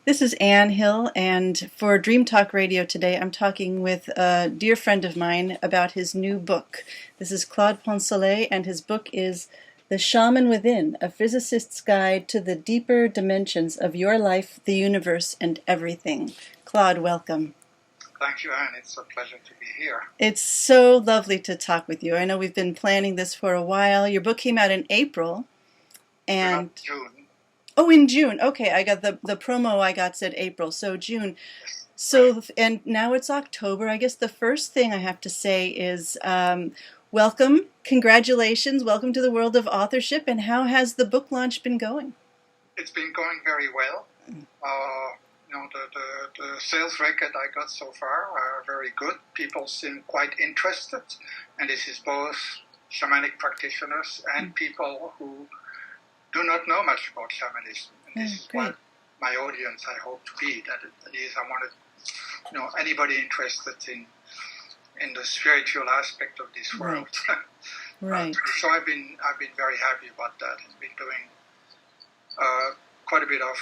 This is Ann Hill, and for Dream Talk Radio today, I'm talking with a dear friend of mine about his new book. This is Claude Poncelet, and his book is The Shaman Within, a physicist's guide to the deeper dimensions of your life, the universe, and everything. Claude, welcome. Thank you, Anne. It's a pleasure to be here. It's so lovely to talk with you. I know we've been planning this for a while. Your book came out in April. And June. Oh, in June. Okay, I got the promo I got said April, so June. Yes. So, and now it's October. I guess the first thing I have to say is welcome, congratulations, welcome to the world of authorship, and how has the book launch been going? It's been going very well. The sales record I got so far are very good. People seem quite interested, and this is both shamanic practitioners and people who do not know much about shamanism. And this is what my audience I hope to be. That is, I wanted, anybody interested in the spiritual aspect of this world. Right. So I've been very happy about that. I've been doing quite a bit of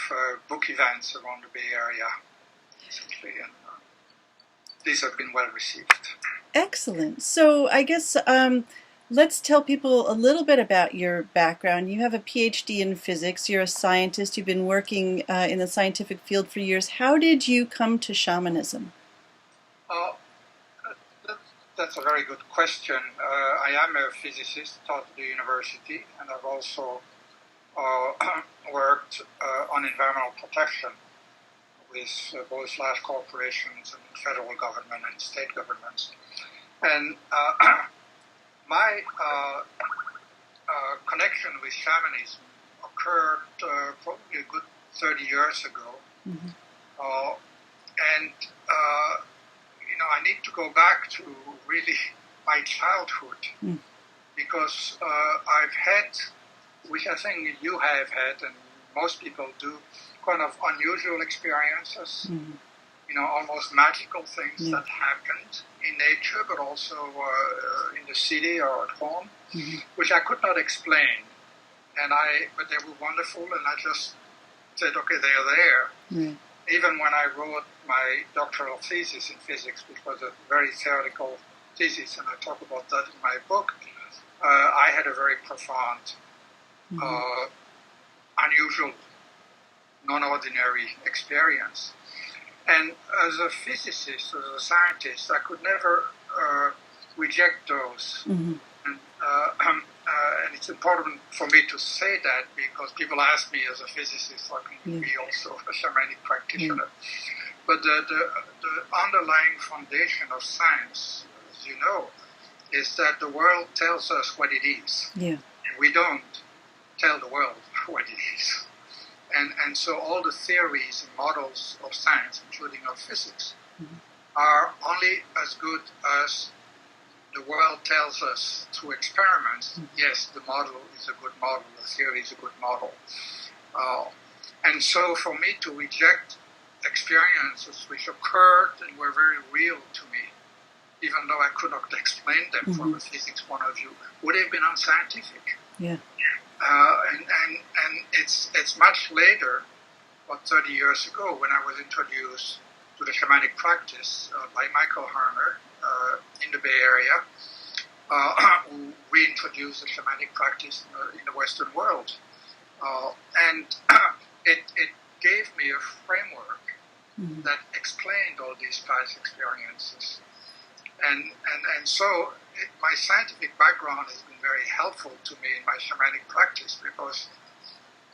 book events around the Bay Area recently, and these have been well received. Excellent. So I guess let's tell people a little bit about your background. You have a Ph.D. in physics. You're a scientist. You've been working in the scientific field for years. How did you come to shamanism? That's a very good question. I am a physicist, taught at the university, and I've also worked on environmental protection with both large corporations and federal government and state governments. And my connection with shamanism occurred probably a good 30 years ago. Mm-hmm. I need to go back to really my childhood because I've had, which I think you have had and most people do, kind of unusual experiences, almost magical things that happened in nature, but also in the city or at home, which I could not explain. But they were wonderful, and I just said, okay, they are there. Even when I wrote my doctoral thesis in physics, which was a very theoretical thesis, and I talk about that in my book, I had a very profound, unusual, non-ordinary experience. And as a physicist, as a scientist, I could never reject those. And it's important for me to say that because people ask me as a physicist, how can you be also a shamanic practitioner? But the underlying foundation of science, as you know, is that the world tells us what it is. And we don't tell the world what it is. And so all the theories and models of science, including of physics, are only as good as the world tells us through experiments. Yes, the model is a good model, the theory is a good model. And so for me to reject experiences which occurred and were very real to me, even though I could not explain them from a physics point of view, would have been unscientific. And it's much later, about 30 years ago, when I was introduced to the shamanic practice by Michael Harner in the Bay Area, who reintroduced the shamanic practice in the Western world. And it gave me a framework that explained all these past experiences. And so my scientific background has been very helpful to me in my shamanic practice because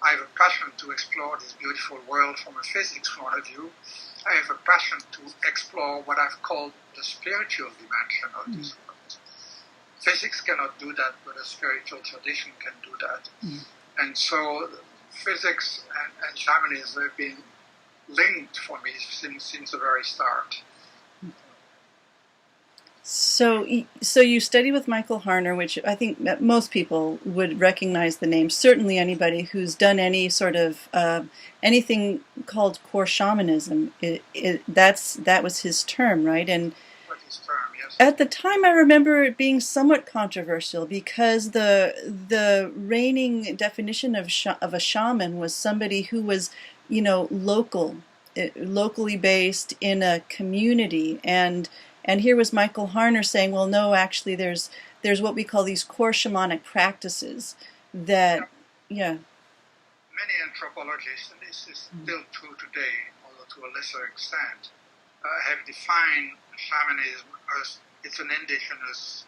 I have a passion to explore this beautiful world from a physics point of view. I have a passion to explore what I've called the spiritual dimension of this world. Physics cannot do that, but a spiritual tradition can do that. And so physics and shamanism have been linked for me since the very start. So you study with Michael Harner, which I think that most people would recognize the name. Certainly anybody who's done any sort of anything called core shamanism, that was his term, right? And his term, yes. At the time, I remember it being somewhat controversial because the reigning definition of a shaman was somebody who was, local locally based in a community, and here was Michael Harner saying, well, no, actually, there's what we call these core shamanic practices that, yeah. Many anthropologists, and this is still true today, although to a lesser extent, have defined shamanism as it's an indigenous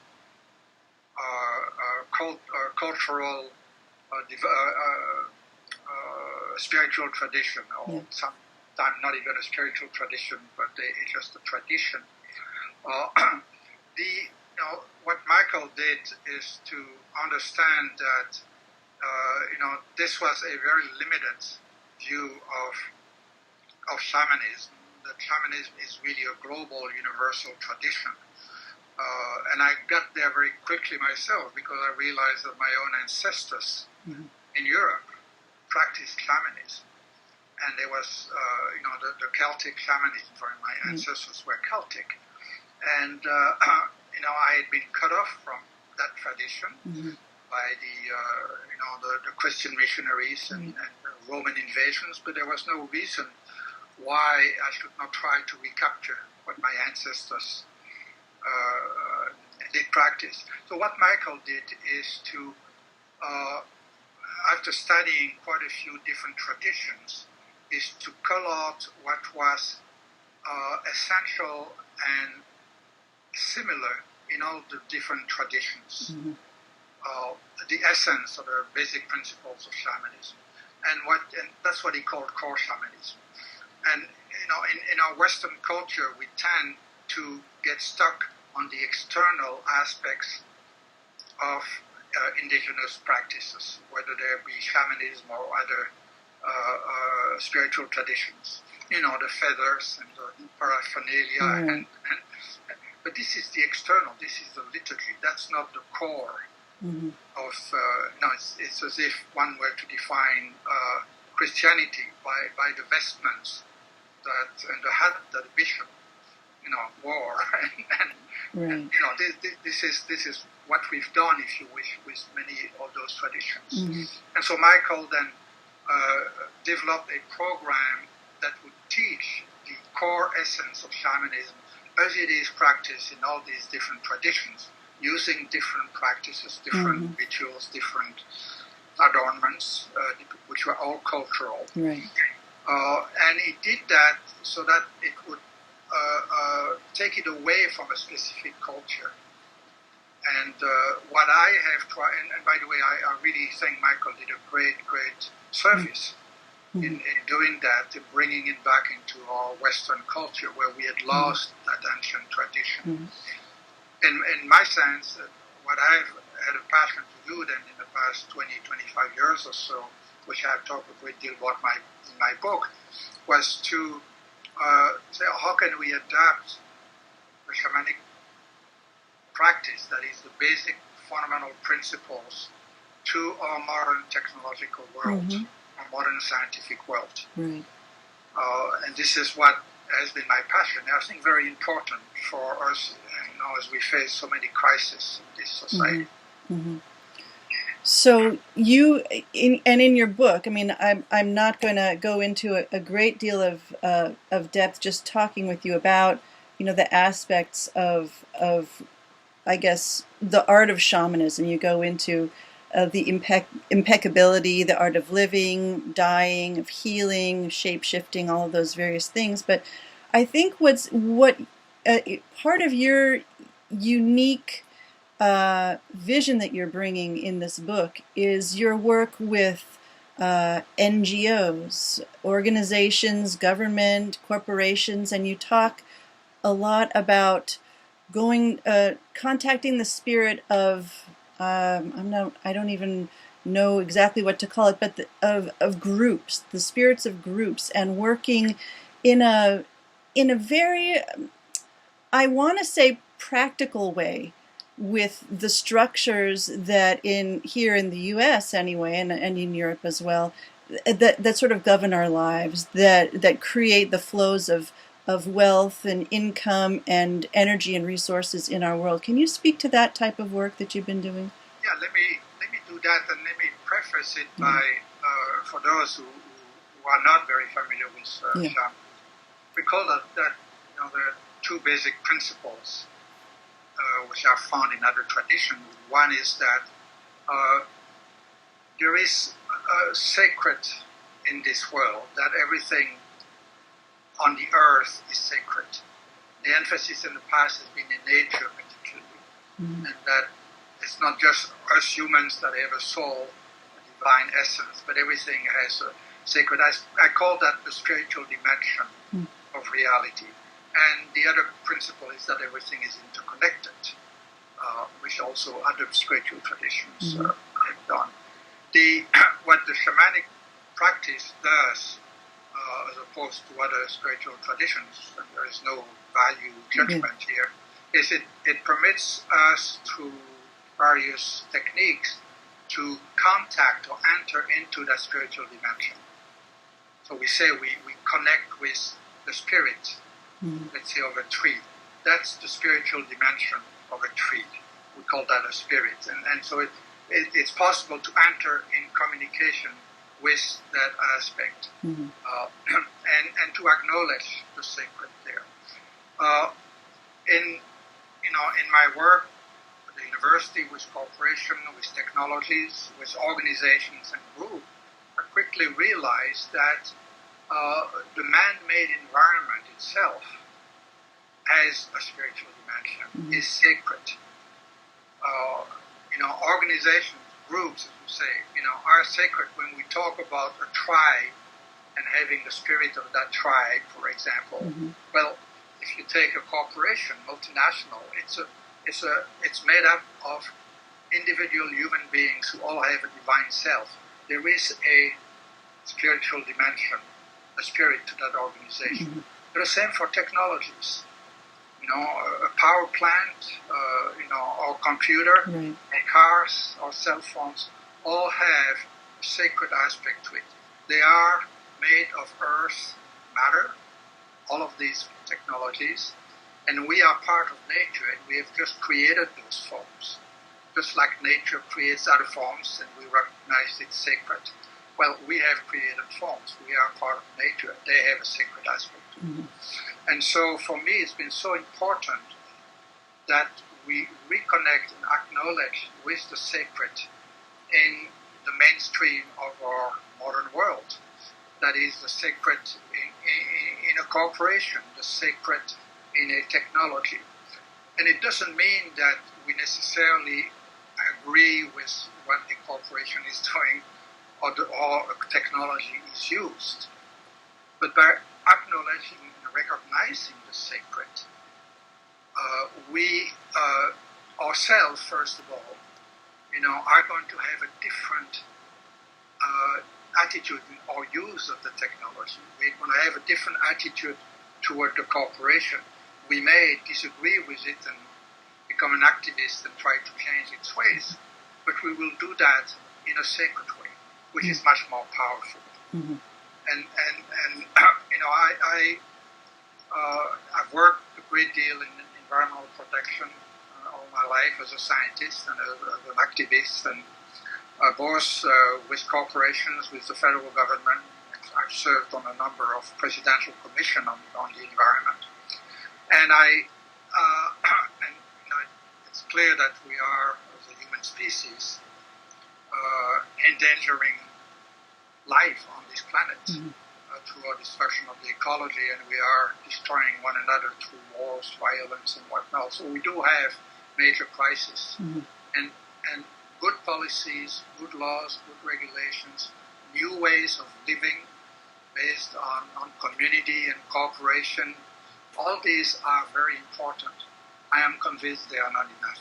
cultural spiritual tradition, or sometimes not even a spiritual tradition, but it's just a tradition. What Michael did is to understand that this was a very limited view of shamanism. That shamanism is really a global, universal tradition. And I got there very quickly myself because I realized that my own ancestors in Europe practiced shamanism. And there was, the Celtic shamanism, my ancestors were Celtic. And, I had been cut off from that tradition by the Christian missionaries and Roman invasions, but there was no reason why I should not try to recapture what my ancestors did practice. So what Michael did is to, after studying quite a few different traditions, is to cull out what was essential and similar in all the different traditions. The essence or the basic principles of shamanism, and that's what he called core shamanism. And in our Western culture, we tend to get stuck on the external aspects of indigenous practices, whether there be shamanism or other spiritual traditions. The feathers and the paraphernalia, but this is the external. This is the liturgy. That's not the core. Of it's as if one were to define Christianity by the vestments and the hat that the bishop wore, and this is what we've done, if you wish, with many of those traditions. And so Michael then developed a program that would teach the core essence of shamanism as it is practiced in all these different traditions, using different practices, different rituals, different adornments, which were all cultural. Right. And he did that so that it would take it away from a specific culture. And what I have tried, and by the way, I really think Michael did a great service in doing that, in bringing it back into our Western culture where we had lost that ancient tradition. In my sense, what I've had a passion to do then in the past 20, 25 years or so, which I've talked a great deal about in my book, was to say, how can we adapt the shamanic practice, that is the basic fundamental principles, to our modern technological world, our modern scientific world. And this is what has been my passion. I think very important for us, as we face so many crises in this society. So you, in your book, I mean, I'm not going to go into a great deal of depth, just talking with you about, the aspects of I guess, the art of shamanism. You go into the impeccability, the art of living, dying, of healing, shape-shifting, all of those various things. But I think what part of your unique vision that you're bringing in this book is your work with NGOs, organizations, government, corporations, and you talk a lot about contacting the spirit of I don't even know exactly what to call it, but of groups, the spirits of groups, and working in a very, I want to say, practical way with the structures that here in the U.S. anyway, and in Europe as well, that sort of govern our lives, that create the flows of wealth and income and energy and resources in our world. Can you speak to that type of work that you've been doing? Yeah, let me do that, and let me preface it by, for those who are not very familiar with shamanism, we call that there are two basic principles which are found in other traditions. One is that there is a sacred in this world, that everything on the earth is sacred. The emphasis in the past has been in nature particularly, and that it's not just us humans that have a soul, a divine essence, but everything has a sacred. I call that the spiritual dimension of reality. And the other principle is that everything is interconnected, which also other spiritual traditions have done. What the shamanic practice does, as opposed to other spiritual traditions, and there is no value judgment here, is it permits us through various techniques to contact or enter into that spiritual dimension. So we say we connect with the spirit, let's say of a tree. That's the spiritual dimension of a tree. We call that a spirit. And so it's possible to enter in communication with that aspect and to acknowledge the sacred there. In my work at the university, with corporation, with technologies, with organizations and groups, I quickly realized that the man-made environment itself has a spiritual dimension, is sacred. Organizations, groups, as you say, are sacred. When we talk about a tribe and having the spirit of that tribe, for example, well, if you take a corporation, multinational, it's made up of individual human beings who all have a divine self. There is a spiritual dimension, a spirit to that organization. The same for technologies. A power plant, or computer, or cars, or cell phones, all have a sacred aspect to it. They are made of earth, matter, all of these technologies, and we are part of nature, and we have just created those forms. Just like nature creates other forms, and we recognize it's sacred. Well, we have created forms. We are part of nature. They have a sacred aspect. And so for me, it's been so important that we reconnect and acknowledge with the sacred in the mainstream of our modern world. That is the sacred in a corporation, the sacred in a technology. And it doesn't mean that we necessarily agree with what a corporation is doing or a technology is used. But by acknowledging and recognizing the sacred, we ourselves, first of all, are going to have a different attitude or use of the technology. We're going to have a different attitude toward the corporation. We may disagree with it and become an activist and try to change its ways, but we will do that in a sacred way, which is much more powerful. And I've worked a great deal in environmental protection all my life as a scientist and as an activist, and both with corporations, with the federal government. I've served on a number of presidential commissions on the environment, and it's clear that we are, as a human species, endangering life on this planet through our destruction of the ecology, and we are destroying one another through wars, violence, and whatnot. So we do have major crises, and good policies, good laws, good regulations, new ways of living based on community and cooperation. All these are very important. I am convinced they are not enough.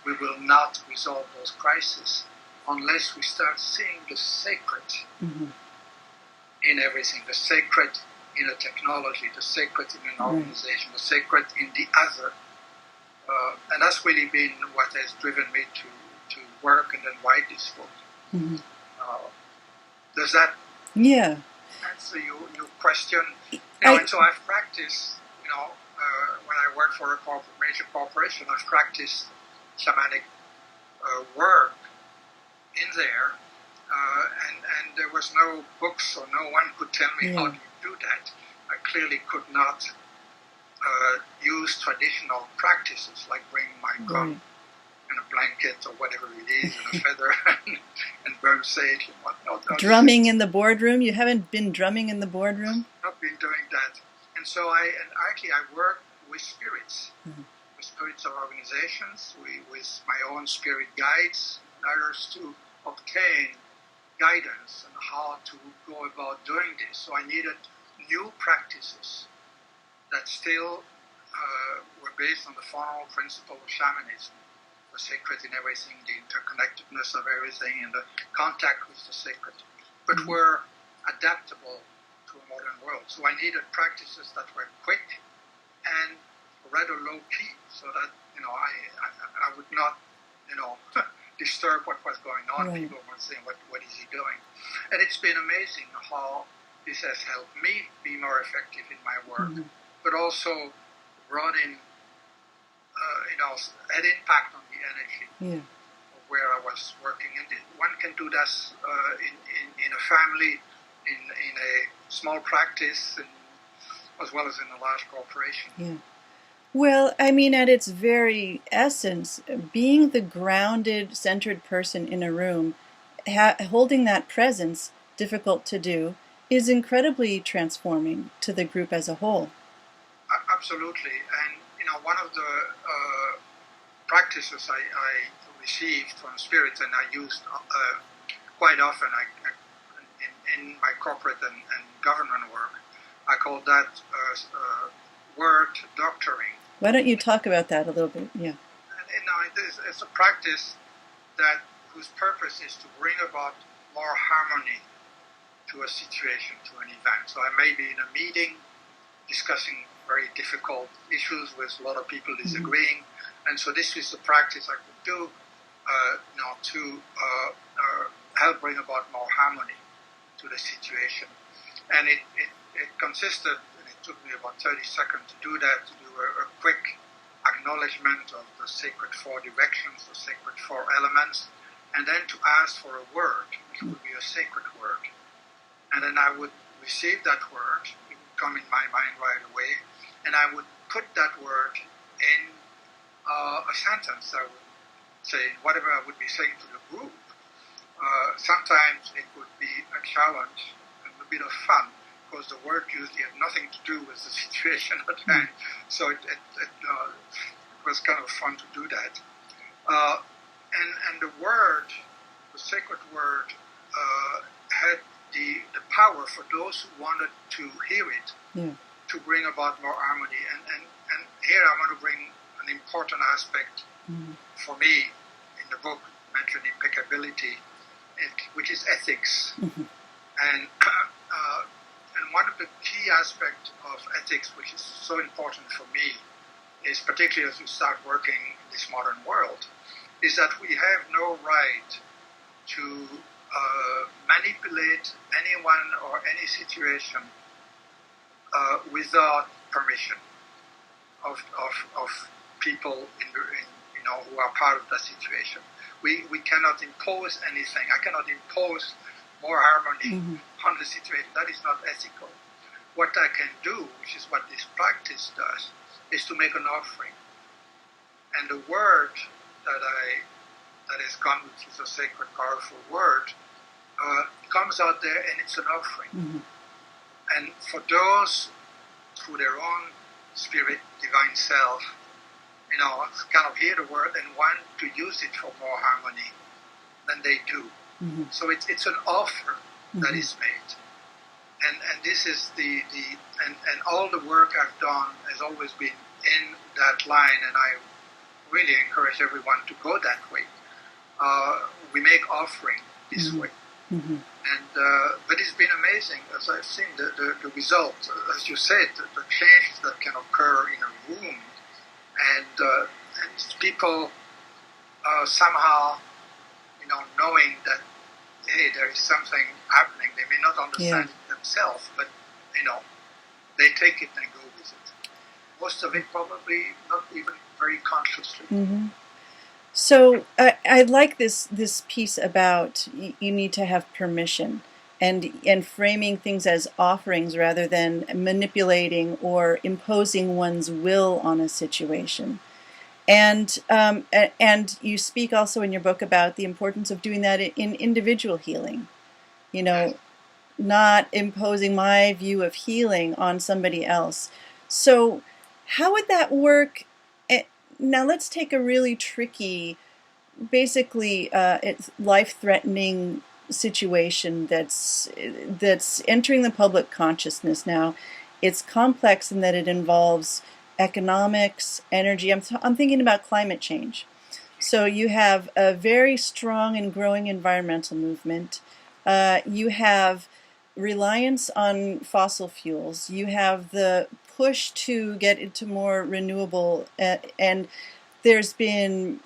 We will not resolve those crises unless we start seeing the sacred in everything, the sacred in a technology, the sacred in an organization, the sacred in the other. And that's really been what has driven me to work and then write this book. Does that answer your question? And so I've practiced, when I worked for a major corporation, I've practiced shamanic work in there, and there was no books, or no one could tell me how to do that. I clearly could not use traditional practices like bringing my gun and a blanket or whatever it is and a feather and burn sage and whatnot. Drumming in the boardroom? You haven't been drumming in the boardroom? Not been doing that. And so I work with spirits, with spirits of organizations, with my own spirit guides, and others to obtain guidance on how to go about doing this. So I needed new practices that still were based on the fundamental principle of shamanism, the sacred in everything, the interconnectedness of everything, and the contact with the sacred, but were adaptable to a modern world. So I needed practices that were quick and rather low key, so that I would not disturb what was going on. Right. People were saying, "What is he doing?" And it's been amazing how this has helped me be more effective in my work, but also brought in, had impact on the energy of where I was working. And one can do that in a family, in a small practice, and as well as in a large corporation. Yeah. Well, I mean, at its very essence, being the grounded, centered person in a room, holding that presence, difficult to do, is incredibly transforming to the group as a whole. Absolutely. And, one of the practices I received from spirits and I used quite often in my corporate and government work, I call that word doctoring. Why don't you talk about that a little bit? Yeah. And, it's a practice whose purpose is to bring about more harmony to a situation, to an event. So I may be in a meeting discussing very difficult issues with a lot of people disagreeing, and so this is the practice I could do to help bring about more harmony to the situation. And it consisted, and it took me about 30 seconds to do that, to do a quick acknowledgement of the sacred four directions, the sacred four elements, and then to ask for a word, which would be a sacred word. And then I would receive that word, it would come in my mind right away, and I would put that word in a sentence. I would say whatever I would be saying to the group. Sometimes it would be a challenge and a bit of fun, because the word usually had nothing to do with the situation at hand. So it was kind of fun to do that. And the word, the sacred word, had the power for those who wanted to hear it to bring about more harmony. And here I want to bring an important aspect for me in the book, mentioned impeccability, which is ethics. And one of the key aspects of ethics, which is so important for me, is particularly as we start working in this modern world, is that we have no right to manipulate anyone or any situation without permission of people who are part of that situation. We cannot impose anything. I cannot impose more harmony on the situation. That is not ethical. What I can do, which is what this practice does, is to make an offering. And the word that has come, which is a sacred, powerful word, comes out there, and it's an offering. And for those through their own spirit, divine self, kind of hear the word and want to use it for more harmony, then they do. So it's an offer that is made. And this is and all the work I've done has always been in that line, and I really encourage everyone to go that way. We make offering this way. But it's been amazing, as I've seen, the result, as you said, the change that can occur in a room, and people somehow, knowing that, hey, there is something happening. They may not understand it themselves, but, they take it and go with it. Most of it probably not even very consciously. So I like this piece about you need to have permission. and framing things as offerings rather than manipulating or imposing one's will on a situation. And you speak also in your book about the importance of doing that in individual healing. You know, not imposing my view of healing on somebody else. So how would that work? Now let's take a really tricky, basically it's life-threatening situation that's entering the public consciousness now. It's complex in that it involves economics, energy. I'm thinking about climate change. So you have a very strong and growing environmental movement. You have reliance on fossil fuels. You have the push to get into more renewable, and there's been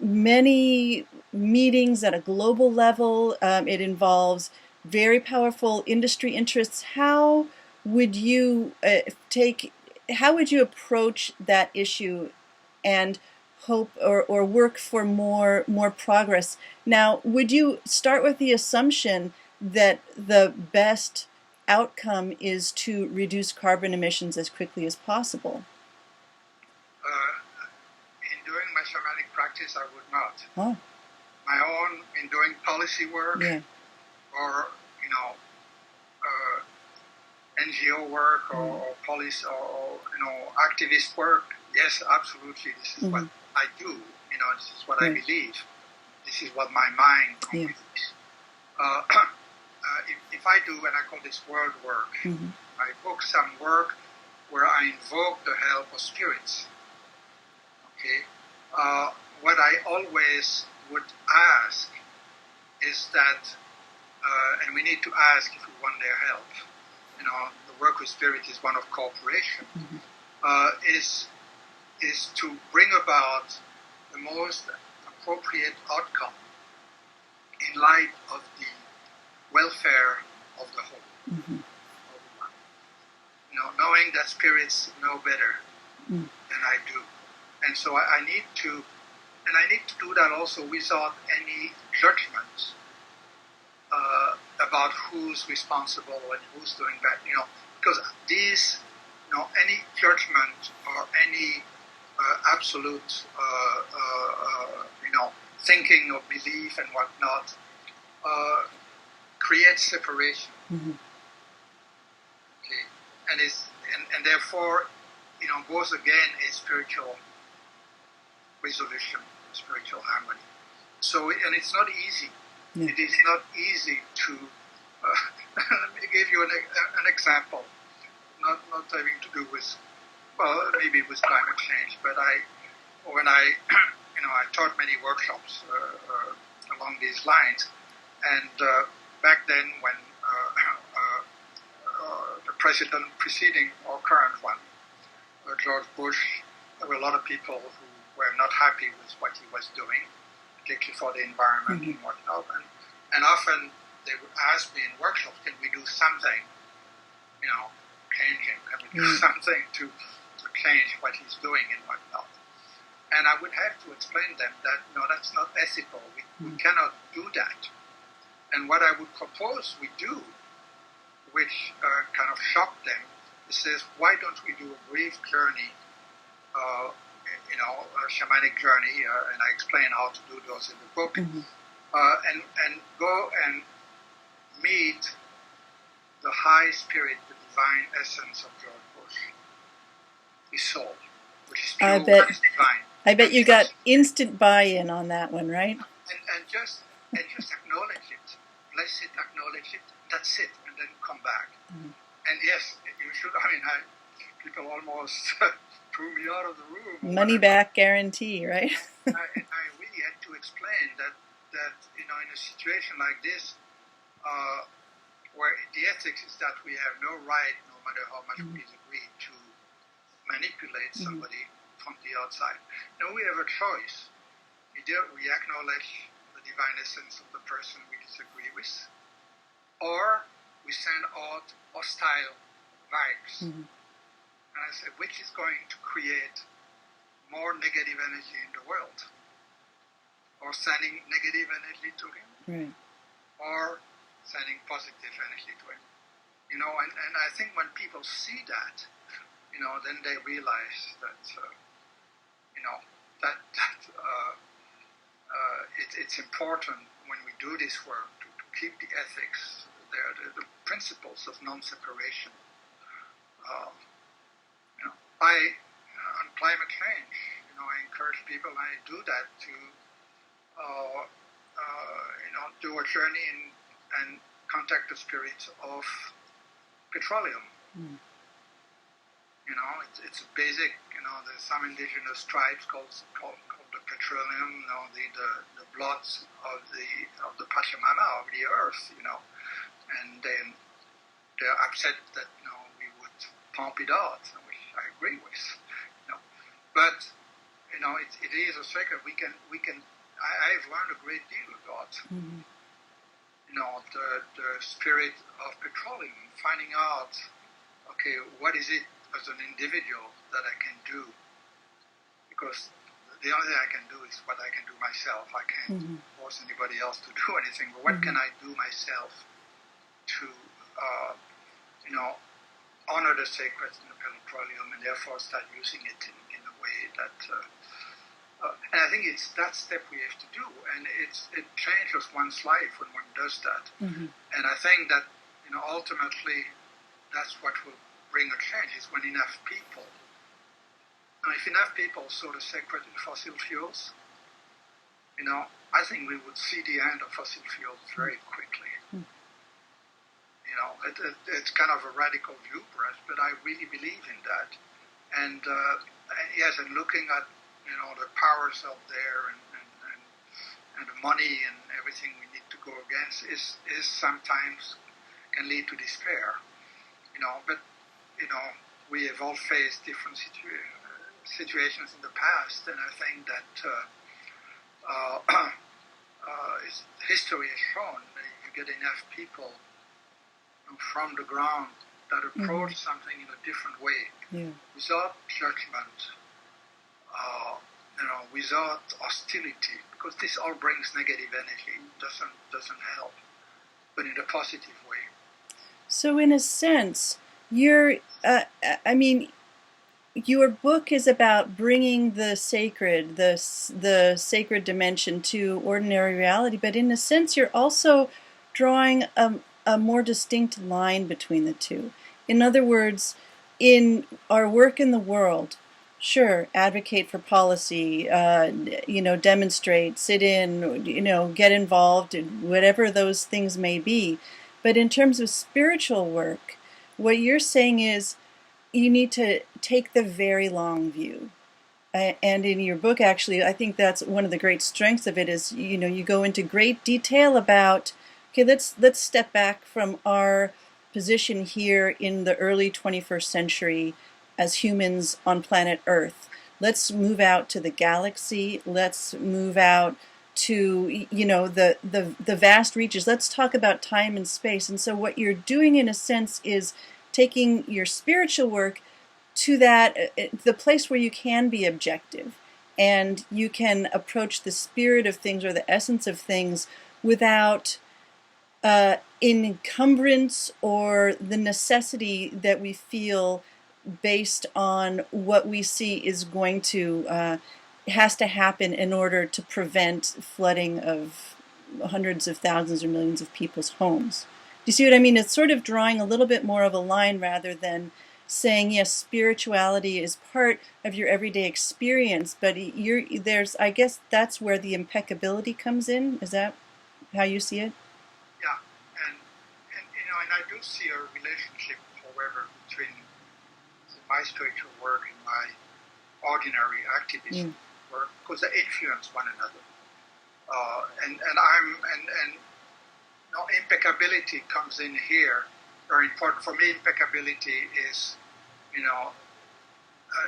many meetings at a global level. It involves very powerful industry interests. How would you how would you approach that issue and hope or work for more progress? Now, would you start with the assumption that the best outcome is to reduce carbon emissions as quickly as possible? In doing my shamanic practice, I would not. Oh. My own, in doing policy work, Yeah. or NGO work, or police, or activist work. Yes, absolutely. This is what I do. This is what I believe. This is what my mind believes. If I do, and I call this world work, I book some work where I invoke the help of spirits. Okay. What I always would ask is that, and we need to ask if we want their help. The work with spirit is one of cooperation. Is to bring about the most appropriate outcome in light of the welfare of the whole. Knowing that spirits know better than I do, and so I need to do that also without any judgment about who's responsible and who's doing that. Because these, any judgment or any absolute, thinking or belief and whatnot creates separation. Okay, and therefore, goes again a spiritual resolution, spiritual harmony. So, and it's not easy. It is not easy to. Let me give you an example, not having to do with, maybe with climate change, but when I taught many workshops along these lines, and back then when the president preceding or current one, George Bush, there were a lot of people who were not happy with what he was doing, particularly for the environment and whatnot. And often they would ask me in workshops, can we do something, changing? Can we do something to change what he's doing and whatnot? And I would have to explain them that, no, that's not ethical. We cannot do that. And what I would propose we do, which kind of shocked them, is says, why don't we do a brief journey, a shamanic journey, and I explain how to do those in the book, and go and meet the high spirit, the divine essence of George Bush, his soul, which is pure, which is divine. I bet you got instant buy-in on that one, right? And just acknowledge it, bless it, acknowledge it. That's it, and then come back. And yes, you should. People almost threw me out of the room. Money back guarantee, right? I really had to explain that in a situation like this, where the ethics is that we have no right, no matter how much we disagree, to manipulate somebody from the outside. No, we have a choice. Either we acknowledge the divine essence of the person we disagree with, or we send out hostile vibes. And I said, which is going to create more negative energy in the world? Or sending negative energy to him? Or sending positive energy to him. And I think when people see that, then they realize that, it's important when we do this work to keep the ethics, the principles of non-separation. On climate change, I encourage people, and I do that, to do a journey and contact the spirits of petroleum. Mm. It's a basic. There's some indigenous tribes called the petroleum. The bloods of the Pachamama, of the earth. And then they're upset that we would pump it out, which I agree with. But it is a sacred. We can. I've learned a great deal about. Mm-hmm. The spirit of petroleum, finding out, okay, what is it as an individual that I can do? Because the only thing I can do is what I can do myself. I can't mm-hmm. force anybody else to do anything. But what mm-hmm. can I do myself to, honor the sacred in the petroleum and therefore start using it in a way that... and I think it's that step we have to do, and it changes one's life when one does that. Mm-hmm. And I think that ultimately that's what will bring a change, is when enough people. Now, if enough people saw the sacred in fossil fuels, I think we would see the end of fossil fuels very quickly. Mm-hmm. It's kind of a radical view, perhaps, but I really believe in that. And yes, and looking at the powers out there and the money and everything we need to go against is sometimes can lead to despair. But we have all faced different situations in the past, and I think that history has shown that if you get enough people from the ground that approach mm-hmm. something in a different way, without judgment, without hostility, because this all brings negative energy, doesn't help, but in a positive way. So, in a sense, your book is about bringing the sacred, the sacred dimension to ordinary reality, but in a sense, you're also drawing a more distinct line between the two. In other words, in our work in the world, sure, advocate for policy, demonstrate, sit in, get involved, whatever those things may be. But in terms of spiritual work, what you're saying is you need to take the very long view. And in your book, actually, I think that's one of the great strengths of it is, you go into great detail about, okay, let's step back from our position here in the early 21st century as humans on planet Earth. Let's move out to the galaxy. Let's move out to, the vast reaches. Let's talk about time and space. And so what you're doing, in a sense, is taking your spiritual work to the place where you can be objective and you can approach the spirit of things or the essence of things without encumbrance or the necessity that we feel based on what we see is going to has to happen in order to prevent flooding of hundreds of thousands or millions of people's homes. Do you see what I mean? It's sort of drawing a little bit more of a line rather than saying, yes, spirituality is part of your everyday experience, but I guess that's where the impeccability comes in. Is that how you see it? Yeah, and I do see a relationship, however, between my spiritual work and my ordinary activism work, because they influence one another. Impeccability comes in here. Very important for me. Impeccability is,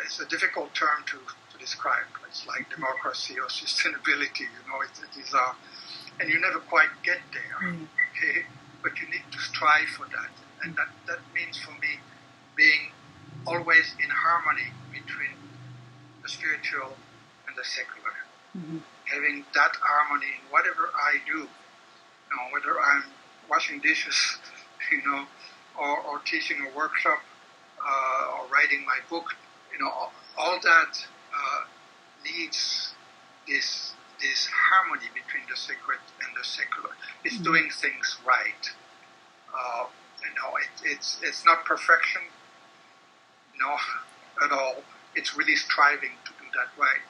it's a difficult term to describe. It's like democracy or sustainability. And you never quite get there. Okay, but you need to strive for that, and that means for me being always in harmony between the spiritual and the secular. Mm-hmm. Having that harmony in whatever I do, whether I'm washing dishes, or teaching a workshop, or writing my book. All that needs this harmony between the sacred and the secular. It's doing things right. It's not perfection, at all. It's really striving to do that right.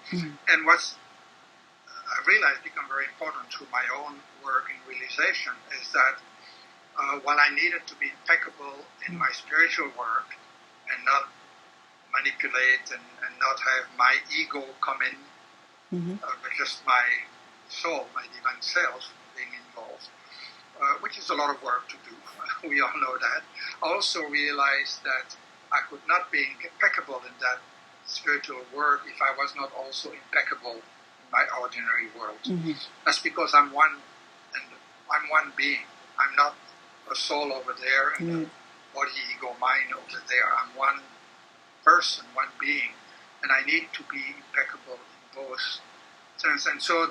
And what's I realized become very important to my own work in realization is that while I needed to be impeccable in my spiritual work and not manipulate and not have my ego come in, but just my soul, my divine self being involved, which is a lot of work to do. We all know that. I also realized that I could not be impeccable in that spiritual work if I was not also impeccable in my ordinary world. That's because I'm one being. I'm not a soul over there and a body, ego, mind over there. I'm one person, one being, and I need to be impeccable in both sense. And so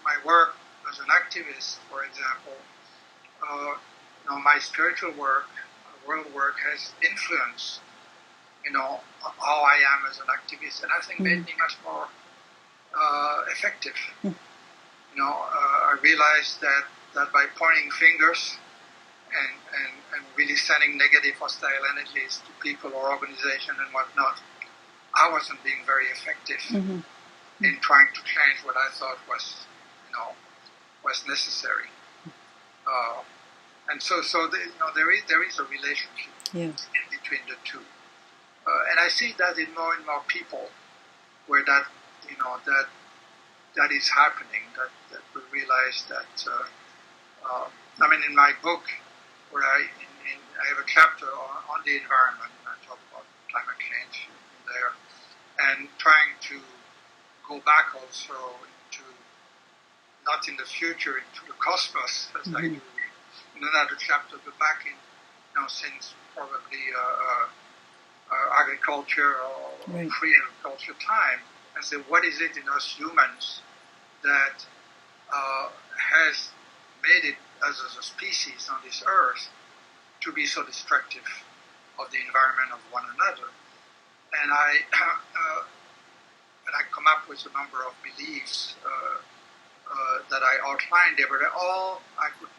my work as an activist, for example, my spiritual work, world work has influenced, how I am as an activist, and I think made me much more effective. I realized that by pointing fingers and really sending negative hostile energies to people or organization and whatnot, I wasn't being very effective in trying to change what I thought was necessary. And so there is a relationship between the two, and I see that in more and more people, where that is happening. That we realize that. In my book, where I have a chapter on the environment, and I talk about climate change there, and trying to go back also into, not in the future, into the cosmos, as I do in another chapter, but back in, since probably agriculture or pre-agriculture time, and say, what is it in us humans that has made it as a species on this earth to be so destructive of the environment of one another? And I come up with a number of beliefs that I outlined there, but all I could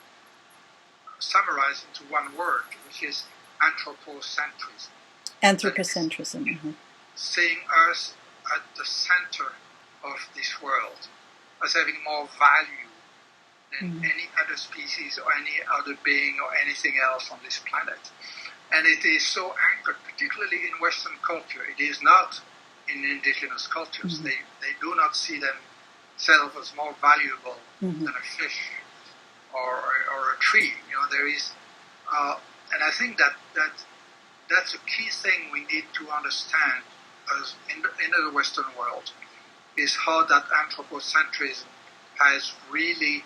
summarize into one word, which is anthropocentrism. Anthropocentrism. Seeing us at the center of this world as having more value than any other species or any other being or anything else on this planet. And it is so anchored, particularly in Western culture. It is not in indigenous cultures. They do not see themselves as more valuable than a fish or a tree. There is, and I think that's a key thing we need to understand as in the Western world, is how that anthropocentrism has really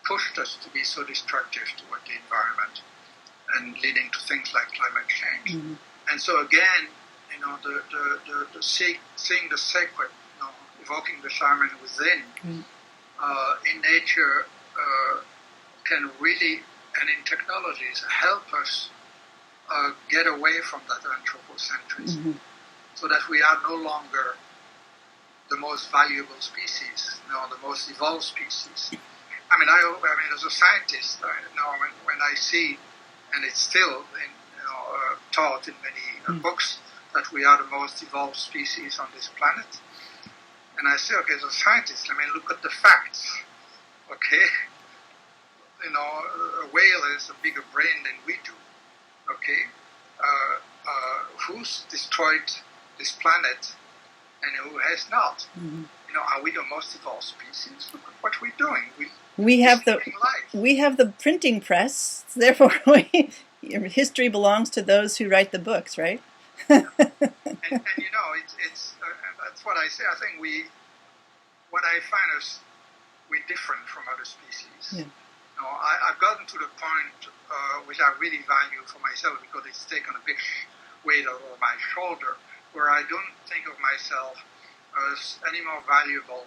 pushed us to be so destructive toward the environment and leading to things like climate change. And so again, the seeing the sacred, evoking the shaman within in nature can really, and in technologies, help us get away from that anthropocentrism, so that we are no longer the most valuable species, the most evolved species. As a scientist, when I see, and it's still taught in many books, that we are the most evolved species on this planet, and I say, okay, as a scientist, look at the facts. Okay, a whale has a bigger brain than we do. Okay, who's destroyed this planet and who has not? Are we the most evolved species? Look at what we're doing. We have the printing press. Therefore, history belongs to those who write the books, right? and it's that's what I say. I think what I find is we're different from other species. I've gotten to the point which I really value for myself, because it's taken a big weight over my shoulder, where I don't think of myself as any more valuable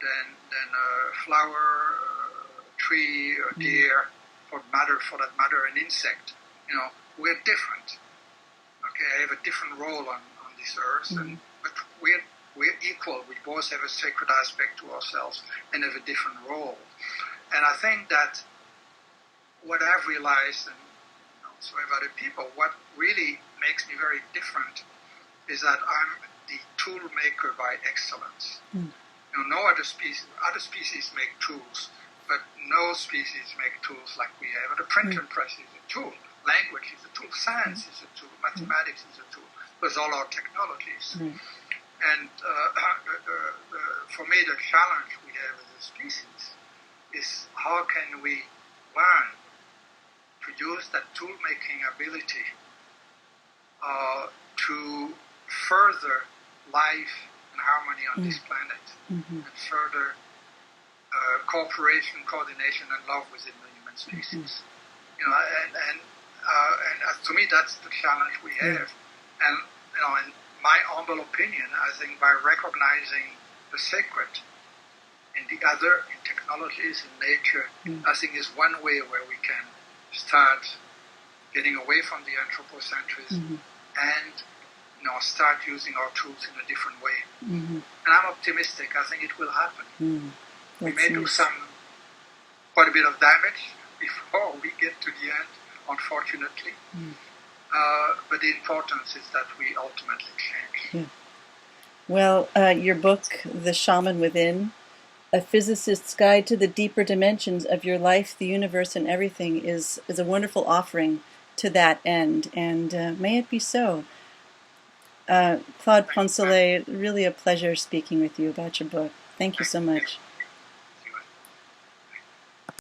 than a flower, a tree, a deer, for that matter, an insect. We're different. Okay, I have a different role on this earth, but we're equal. We both have a sacred aspect to ourselves and have a different role. And I think that what I've realized, and so have other people, what really makes me very different is that I'm the tool maker by excellence. No other species make tools, but no species make tools like we have. The printing press is a tool. Language is a tool. Science is a tool. Mathematics is a tool. Those all are technologies. And for me, the challenge we have as a species is how can we learn to use that tool-making ability to further life and harmony on this planet, and further cooperation, coordination, and love within the human species. And to me, that's the challenge we have. And in my humble opinion, I think by recognizing the sacred in the other, in technologies, in nature, I think is one way where we can start getting away from the anthropocentrism and start using our tools in a different way. And I'm optimistic. I think it will happen. We may do quite a bit of damage before we get to the end, unfortunately. But the importance is that we ultimately change. Well, your book, The Shaman Within, A Physicist's Guide to the Deeper Dimensions of Your Life, the Universe, and Everything, is a wonderful offering to that end, and may it be so. Claude Poncelet, really a pleasure speaking with you about your book. Thank you so much.